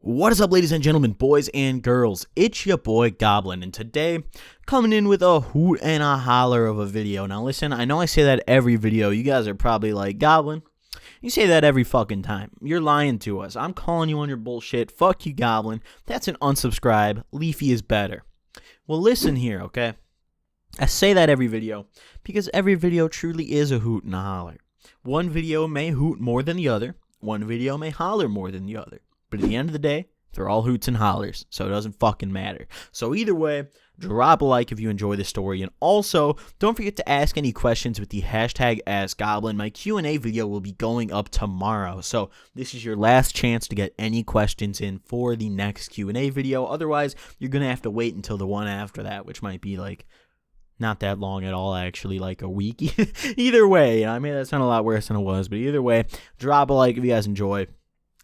What is up, ladies and gentlemen, boys and girls? It's your boy Goblin, and today coming in with a hoot and a holler of a video. Now listen, I know I say that every video. You guys are probably like, Goblin, you say that every fucking time. You're lying to us. I'm calling you on your bullshit. Fuck you, Goblin. That's an unsubscribe. Leafy is better. Well, listen here, okay? I say that every video because every video truly is a hoot and a holler. One video may hoot more than the other. One video may holler more than the other. But at the end of the day, they're all hoots and hollers, so it doesn't fucking matter. So either way, drop a like if you enjoy the story, and also, don't forget to ask any questions with the hashtag AskGoblin. My Q&A video will be going up tomorrow, so this is your last chance to get any questions in for the next Q&A video. Otherwise, you're going to have to wait until the one after that, which might be like not that long at all, actually, like a week. Either way, I mean, that sounded a lot worse than it was, but either way, drop a like if you guys enjoy.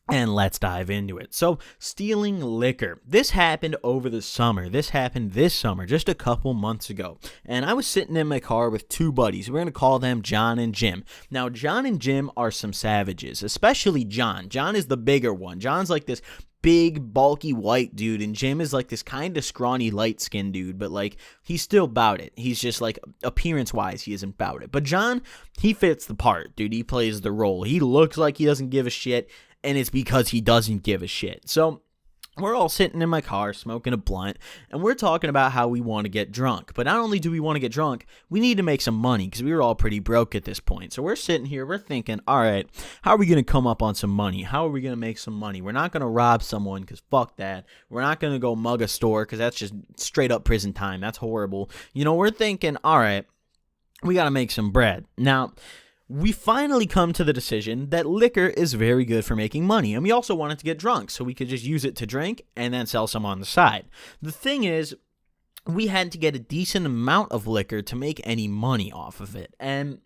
And let's dive into it. So, stealing liquor. This happened over the summer. This happened this summer, just a couple months ago. And I was sitting in my car with two buddies. We're going to call them John and Jim. Now, John and Jim are some savages, especially John. John is the bigger one. John's like this big, bulky white dude, and Jim is like this kind of scrawny, light-skinned dude, but like, he's still about it. He's just like, appearance-wise, he isn't about it. But John, he fits the part, dude. He plays the role. He looks like he doesn't give a shit, and it's because he doesn't give a shit. So, we're all sitting in my car smoking a blunt, and we're talking about how we want to get drunk. But not only do we want to get drunk, we need to make some money because we were all pretty broke at this point. So we're sitting here, we're thinking, all right, how are we going to come up on some money? How are we going to make some money? We're not going to rob someone because fuck that. We're not going to go mug a store because that's just straight up prison time. That's horrible. You know, we're thinking, all right, we got to make some bread. Now, we finally come to the decision that liquor is very good for making money, and we also wanted to get drunk, so we could just use it to drink and then sell some on the side. The thing is, we had to get a decent amount of liquor to make any money off of it, and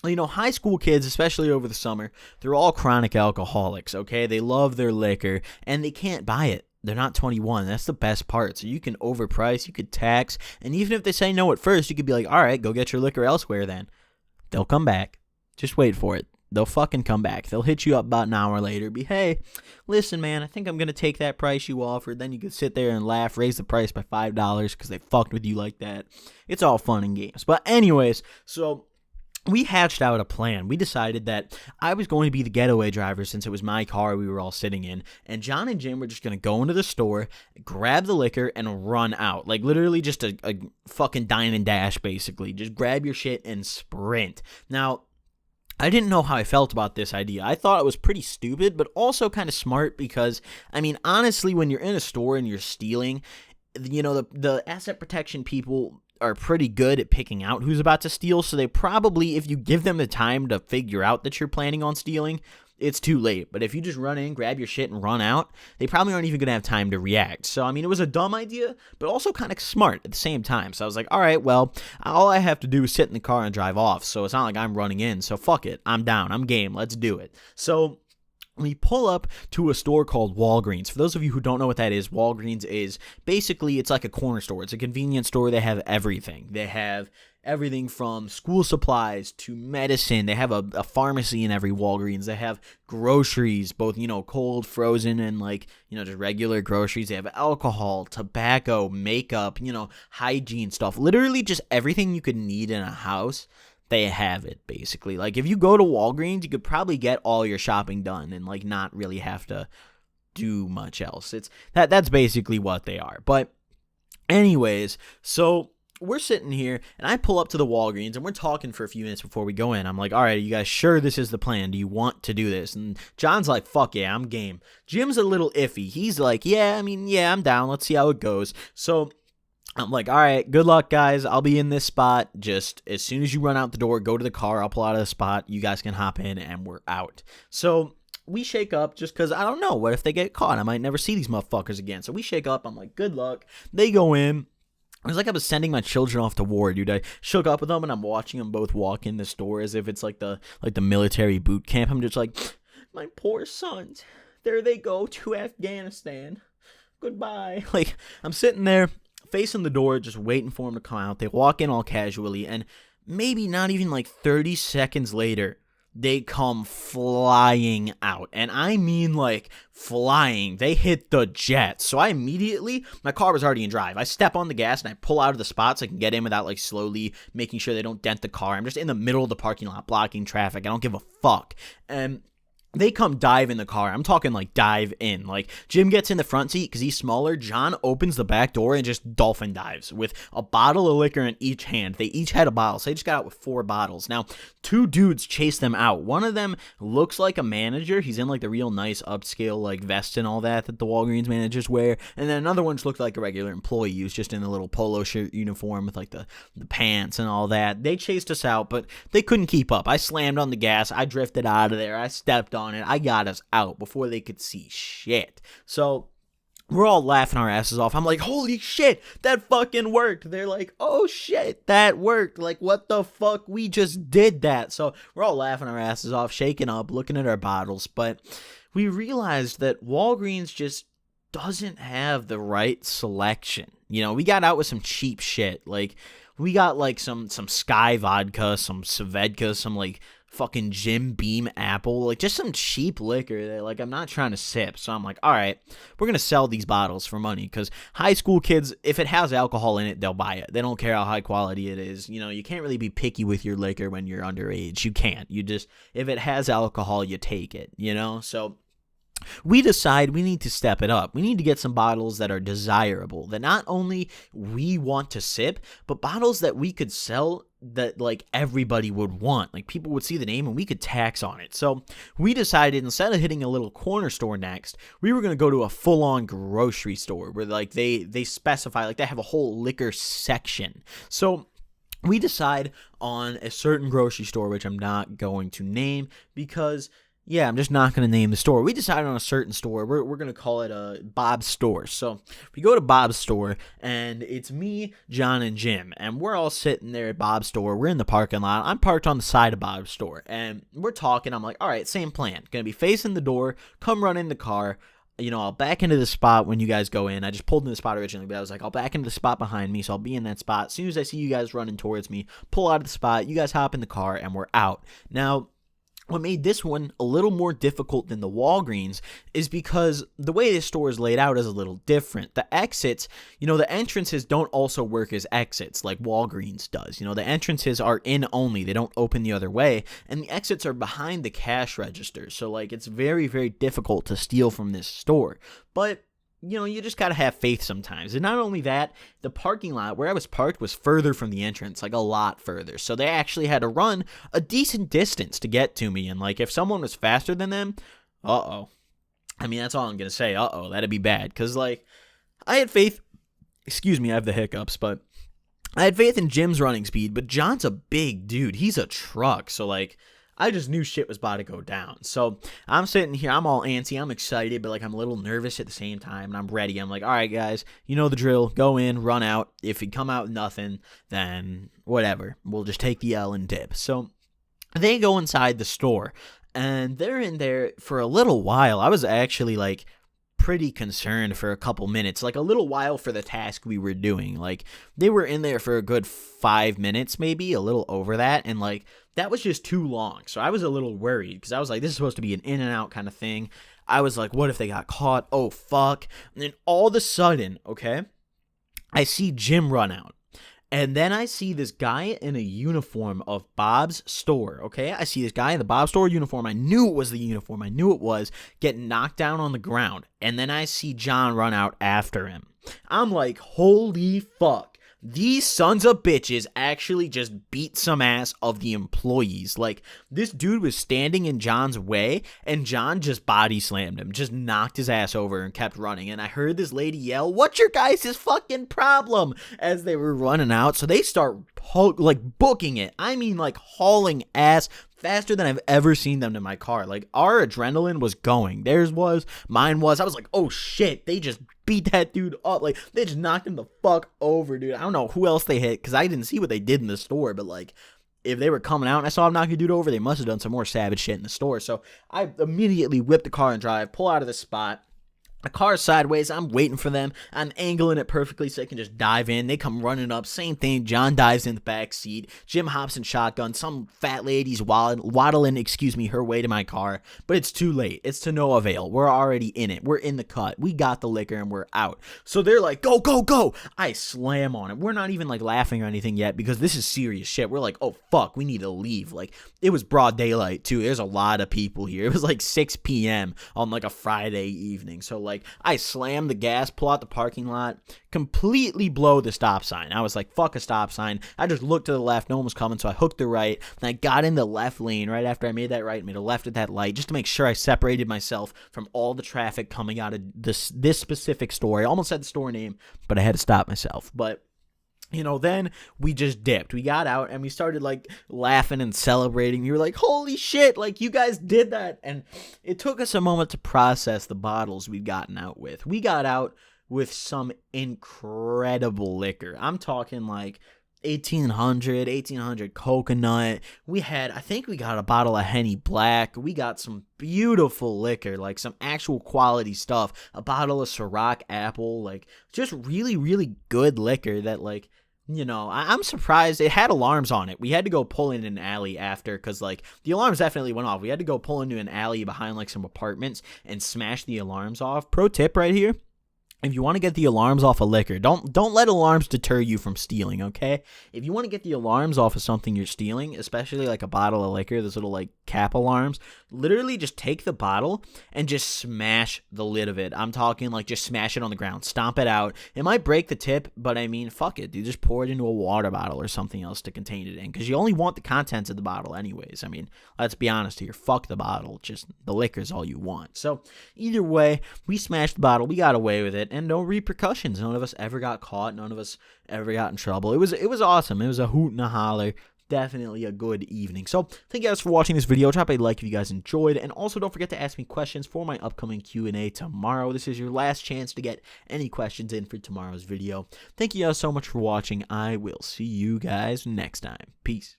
you know, high school kids, especially over the summer, they're all chronic alcoholics, okay? They love their liquor, and they can't buy it. They're not 21. That's the best part. So you can overprice, you could tax, and even if they say no at first, you could be like, all right, go get your liquor elsewhere then. They'll come back. Just wait for it. They'll fucking come back. They'll hit you up about an hour later. Be, hey, listen, man, I think I'm going to take that price you offered. Then you could sit there and laugh, raise the price by $5 because they fucked with you like that. It's all fun and games. But anyways, so we hatched out a plan. We decided that I was going to be the getaway driver since it was my car we were all sitting in. And John and Jim were just going to go into the store, grab the liquor, and run out. Like literally just a fucking dine and dash, basically. Just grab your shit and sprint. Now, I didn't know how I felt about this idea. I thought it was pretty stupid, but also kind of smart because, I mean, honestly, when you're in a store and you're stealing, you know, the asset protection people are pretty good at picking out who's about to steal, so they probably, if you give them the time to figure out that you're planning on stealing, it's too late. But if you just run in, grab your shit, and run out, they probably aren't even going to have time to react. So, I mean, it was a dumb idea, but also kind of smart at the same time. So I was like, all right, well, all I have to do is sit in the car and drive off. So it's not like I'm running in. So fuck it. I'm down. I'm game. Let's do it. So we pull up to a store called Walgreens. For those of you who don't know what that is, Walgreens is basically, it's like a corner store. It's a convenience store. They have everything. They have everything from school supplies to medicine. They have a pharmacy in every Walgreens. They have groceries, both, you know, cold, frozen, and like, you know, just regular groceries. They have alcohol, tobacco, makeup, you know, hygiene stuff. Literally just everything you could need in a house. They have it, basically. Like, if you go to Walgreens, you could probably get all your shopping done and, like, not really have to do much else. That's basically what they are. But anyways, so we're sitting here, and I pull up to the Walgreens, and we're talking for a few minutes before we go in. I'm like, all right, are you guys sure this is the plan? Do you want to do this? And John's like, fuck yeah, I'm game. Jim's a little iffy. He's like, yeah, I'm down. Let's see how it goes. So I'm like, all right, good luck, guys. I'll be in this spot. Just as soon as you run out the door, go to the car. I'll pull out of the spot. You guys can hop in, and we're out. So we shake up just because I don't know. What if they get caught? I might never see these motherfuckers again. So we shake up. I'm like, good luck. They go in. It was like I was sending my children off to war, dude. I shook up with them, and I'm watching them both walk in the store as if it's like the military boot camp. I'm just like, my poor sons. There they go to Afghanistan. Goodbye. Like, I'm sitting there, facing the door, just waiting for them to come out. They walk in all casually, and maybe not even like 30 seconds later, they come flying out. And I mean like flying. They hit the jet. So I immediately, my car was already in drive. I step on the gas and I pull out of the spot so I can get in without like slowly making sure they don't dent the car. I'm just in the middle of the parking lot blocking traffic. I don't give a fuck. And they come dive in the car. I'm talking like dive in. Like Jim gets in the front seat because he's smaller. John opens the back door and just dolphin dives with a bottle of liquor in each hand. They each had a bottle, so they just got out with 4 bottles. Now, 2 dudes chase them out. One of them looks like a manager. He's in like the real nice upscale like vest and all that the Walgreens managers wear. And then another one just looked like a regular employee. He was just in a little polo shirt uniform with like the pants and all that. They chased us out, but they couldn't keep up. I slammed on the gas. I drifted out of there. I stepped on it. I got us out before they could see shit. So we're all laughing our asses off. I'm like, holy shit, that fucking worked. They're like, oh shit, that worked. Like, what the fuck? We just did that. So we're all laughing our asses off, shaking up, looking at our bottles. But we realized that Walgreens just doesn't have the right selection. You know, we got out with some cheap shit. Like, we got like some Sky vodka, some Svedka, some like fucking Jim Beam apple, like just some cheap liquor that like I'm not trying to sip. So I'm like, all right, we're gonna sell these bottles for money, because high school kids, if it has alcohol in it, they'll buy it. They don't care how high quality it is. You know, you can't really be picky with your liquor when you're underage. You can't. You just, if it has alcohol, you take it, you know. So we decide we need to step it up. We need to get some bottles that are desirable, that not only we want to sip, but bottles that we could sell that like everybody would want. Like people would see the name and we could tax on it. So we decided, instead of hitting a little corner store next, we were going to go to a full-on grocery store where like they specify, like they have a whole liquor section. So we decide on a certain grocery store, which I'm not going to name because, yeah, I'm just not going to name the store. We decided on a certain store. We're going to call it Bob's Store. So we go to Bob's Store, and it's me, John, and Jim. And we're all sitting there at Bob's Store. We're in the parking lot. I'm parked on the side of Bob's Store. And we're talking. I'm like, all right, same plan. Going to be facing the door. Come run in the car. You know, I'll back into the spot when you guys go in. I just pulled in the spot originally, but I was like, I'll back into the spot behind me, so I'll be in that spot. As soon as I see you guys running towards me, pull out of the spot. You guys hop in the car, and we're out. Now, what made this one a little more difficult than the Walgreens is because the way this store is laid out is a little different. The exits, you know, the entrances don't also work as exits like Walgreens does. You know, the entrances are in only. They don't open the other way. And the exits are behind the cash register. So, like, it's very, very difficult to steal from this store. But you know, you just gotta have faith sometimes. And not only that, the parking lot where I was parked was further from the entrance, like a lot further. So they actually had to run a decent distance to get to me. And like, if someone was faster than them, uh-oh. I mean, that's all I'm gonna say. Uh-oh, that'd be bad. Because like, I had faith. Excuse me, I have the hiccups, but I had faith in Jim's running speed. But John's a big dude. He's a truck. So like, I just knew shit was about to go down. So I'm sitting here, I'm all antsy, I'm excited, but like I'm a little nervous at the same time, and I'm ready. I'm like, all right, guys, you know the drill. Go in, run out. If you come out with nothing, then whatever. We'll just take the L and dip. So they go inside the store, and they're in there for a little while. I was actually like pretty concerned for a couple minutes, like a little while for the task we were doing. Like they were in there for a good 5 minutes, maybe a little over that, and like that was just too long. So I was a little worried because I was like, this is supposed to be an in and out kind of thing. I was like, what if they got caught? Oh fuck. And then all of a sudden, okay, I see Jim run out. And then I see this guy in a uniform of Bob's Store, okay? I see this guy in the Bob's Store uniform. I knew it was the uniform. I knew it was. Getting knocked down on the ground. And then I see John run out after him. I'm like, holy fuck. These sons of bitches actually just beat some ass of the employees. Like, this dude was standing in John's way, and John just body slammed him, just knocked his ass over and kept running. And I heard this lady yell, "What's your guys' fucking problem?" as they were running out. So they start booking it. I mean, like hauling ass faster than I've ever seen them to my car. Like, our adrenaline was going. Theirs was, mine was. I was like, oh shit, they just beat that dude up. Like, they just knocked him the fuck over, dude. I don't know who else they hit, because I didn't see what they did in the store, but like, if they were coming out and I saw him knock a dude over, they must have done some more savage shit in the store. So I immediately whip the car and drive, pull out of the spot. A car sideways. I'm waiting for them. I'm angling it perfectly so they can just dive in. They come running up. Same thing. John dives in the back seat. Jim hops in shotgun. Some fat lady's waddling, her way to my car. But it's too late. It's to no avail. We're already in it. We're in the cut. We got the liquor and we're out. So they're like, go, go, go. I slam on it. We're not even like laughing or anything yet because this is serious shit. We're like, oh, fuck. We need to leave. Like, it was broad daylight too. There's a lot of people here. It was like 6 p.m. on like a Friday evening. So like, I slam the gas, pull out the parking lot, completely blow the stop sign. I was like, fuck a stop sign. I just looked to the left. No one was coming, so I hooked the right. And I got in the left lane right after I made that right, made a left at that light just to make sure I separated myself from all the traffic coming out of this specific store. I almost said the store name, but I had to stop myself. But then we just dipped. We got out and we started like laughing and celebrating. We were like, holy shit, like you guys did that. And it took us a moment to process the bottles we'd gotten out with. We got out with some incredible liquor. I'm talking like 1800 coconut. I think we got a bottle of Henny Black. We got some beautiful liquor, like some actual quality stuff. A bottle of Ciroc Apple, like just really, really good liquor that like, I'm surprised it had alarms on it. We had to go pull in an alley after because, like, the alarms definitely went off. We had to go pull into an alley behind, like, some apartments and smash the alarms off. Pro tip right here. If you want to get the alarms off of liquor, don't let alarms deter you from stealing, okay? If you want to get the alarms off of something you're stealing, especially like a bottle of liquor, those little like cap alarms, literally just take the bottle and just smash the lid of it. I'm talking like just smash it on the ground, stomp it out. It might break the tip, but I mean, fuck it, dude. Just pour it into a water bottle or something else to contain it in because you only want the contents of the bottle anyways. I mean, let's be honest here. Fuck the bottle. Just the liquor's all you want. So either way, we smashed the bottle. We got away with it. And no repercussions. None of us ever got caught. None of us ever got in trouble. It was awesome. It was a hoot and a holler. Definitely a good evening. So thank you guys for watching this video. Drop a like if you guys enjoyed. And also don't forget to ask me questions for my upcoming Q&A tomorrow. This is your last chance to get any questions in for tomorrow's video. Thank you guys so much for watching. I will see you guys next time. Peace.